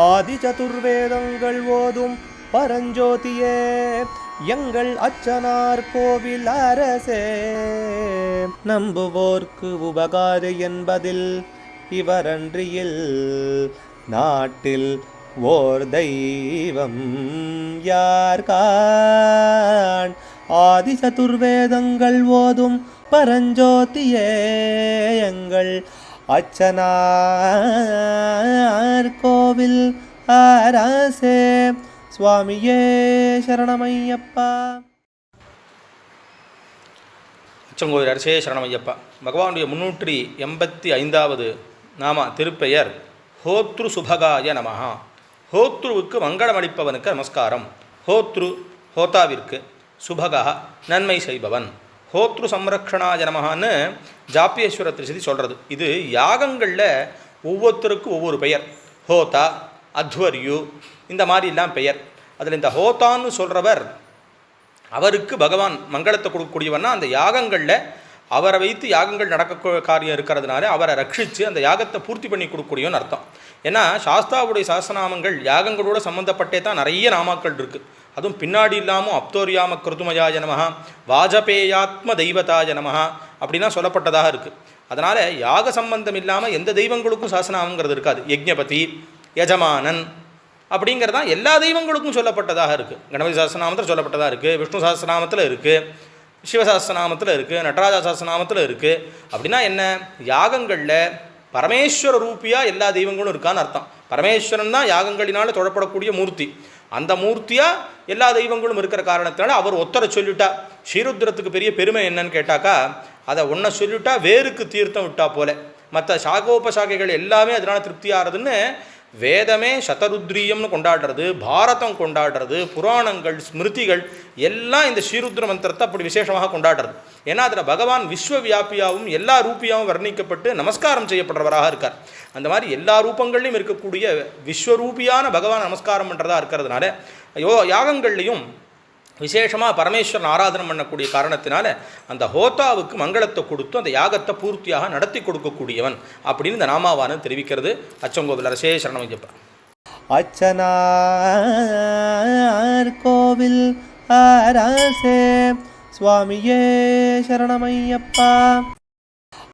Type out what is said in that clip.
ஆதி சதுர்வேதங்கள் ஓதும் பரஞ்சோதியே எங்கள் அச்சனார் கோவில் அரசே. நம்புவோர்க்கு உபகாரி என்பதில் இவரன்றியில் நாட்டில் ஓர் தெய்வம் யார்கான். ஆதி சதுர்வேதங்கள் ஓதும் பரஞ்சோதியே எங்கள் அச்சனார் கோவில் அரசே. சுவாமியே சரணமையப்பா. அச்சங்கோவில் அரசே சரணமையப்பா. பகவானுடைய 385வது நாம திருப்பெயர் ஹோத்ரு சுபகாய நமஹா. ஹோத்ருவுக்கு மங்களம் அளிப்பவனுக்கு நமஸ்காரம். ஹோத்ரு ஹோதாவிற்கு, சுபகா நன்மை செய்பவன். ஹோத்ரு சம்ரக்ஷணாய நமஹான்னு ஜாப்பியேஸ்வர திருசதி சொல்கிறது. இது யாகங்களில் ஒவ்வொருத்தருக்கும் ஒவ்வொரு பெயர். ஹோதா, அத்வர்யு, இந்த மாதிரிலாம் பெயர். அதில் இந்த ஹோதான்னு சொல்கிறவர் அவருக்கு பகவான் மங்களத்தை கொடுக்கக்கூடியவன்னா அந்த யாகங்களில் அவரை வைத்து யாகங்கள் நடக்க காரியம் இருக்கிறதுனால அவரை ரட்சித்து அந்த யாகத்தை பூர்த்தி பண்ணி கொடுக்கக்கூடியவன்னு அர்த்தம். ஏன்னா சாஸ்தாவுடைய சாஸ்திரநாமங்கள் யாகங்களோட சம்மந்தப்பட்டே தான் நிறைய நாமாக்கள் இருக்குது. அதுவும் பின்னாடி இல்லாமல் அப்தோரியாம கிருதுமயாய நமஹா, வாஜபேயாத்ம தெய்வதாய நமஹா அப்படின்னா சொல்லப்பட்டதாக இருக்குது. அதனால் யாக சம்பந்தம் இல்லாமல் எந்த தெய்வங்களுக்கும் சாஸ்திரநாமங்கிறது இருக்காது. யஜ்ஞபதி, யஜமானன் அப்படிங்கிறதான் எல்லா தெய்வங்களுக்கும் சொல்லப்பட்டதாக இருக்குது. கணபதி சாஸ்திரநாமத்தில் சொல்லப்பட்டதாக இருக்குது, விஷ்ணு சாஸ்திரநாமத்தில் இருக்குது, சிவசாஸ்திரநாமத்தில் இருக்குது, நடராஜா சாஸ்திரநாமத்தில் இருக்குது. அப்படின்னா என்ன, யாகங்களில் பரமேஸ்வர ரூபியாக எல்லா தெய்வங்களும் இருக்கான்னு அர்த்தம். பரமேஸ்வரன் தான் யாகங்களினால் தொழப்படக்கூடிய மூர்த்தி. அந்த மூர்த்தியாக எல்லா தெய்வங்களும் இருக்கிற காரணத்தினால அவர் ஒத்தரை சொல்லிட்டா. ஸ்ரீருத்ரத்துக்கு பெரிய பெருமை என்னன்னு கேட்டாக்கா, அதை ஒன்றை சொல்லிட்டா வேருக்கு தீர்த்தம் விட்டா போல. மற்ற சாகோபசாகைகள் எல்லாமே அதனால் திருப்தி ஆகிறதுன்னு வேதமே சதருத்ரியம்னு கொண்டாடுறது, பாரதம் கொண்டாடுறது, புராணங்கள், ஸ்மிருதிகள் எல்லாம் இந்த ஸ்ரீருத்ர மந்திரத்தை அப்படி விசேஷமாக கொண்டாடுறது. ஏன்னா அதில் பகவான் விஸ்வவியாபியாகவும் எல்லா ரூபியாகவும் வர்ணிக்கப்பட்டு நமஸ்காரம் செய்யப்படுறவராக இருக்கார். அந்த மாதிரி எல்லா ரூபங்கள்லையும் இருக்கக்கூடிய விஸ்வரூபியான பகவான் நமஸ்காரம் பண்ணுறதா இருக்கிறதுனால யாகங்கள்லையும் விசேஷமாக பரமேஸ்வரன் ஆராதனை பண்ணக்கூடிய காரணத்தினால அந்த ஹோதாவுக்கு மங்களத்தை கொடுத்து அந்த யாகத்தை பூர்த்தியாக நடத்தி கொடுக்கக்கூடியவன் அப்படின்னு இந்த நாமாவான தெரிவிக்கிறது. அச்சங்கோவில் அரசே சரணமையப்பா. அச்சனார் கோவில் அரசே சுவாமியே சரணமையப்பா.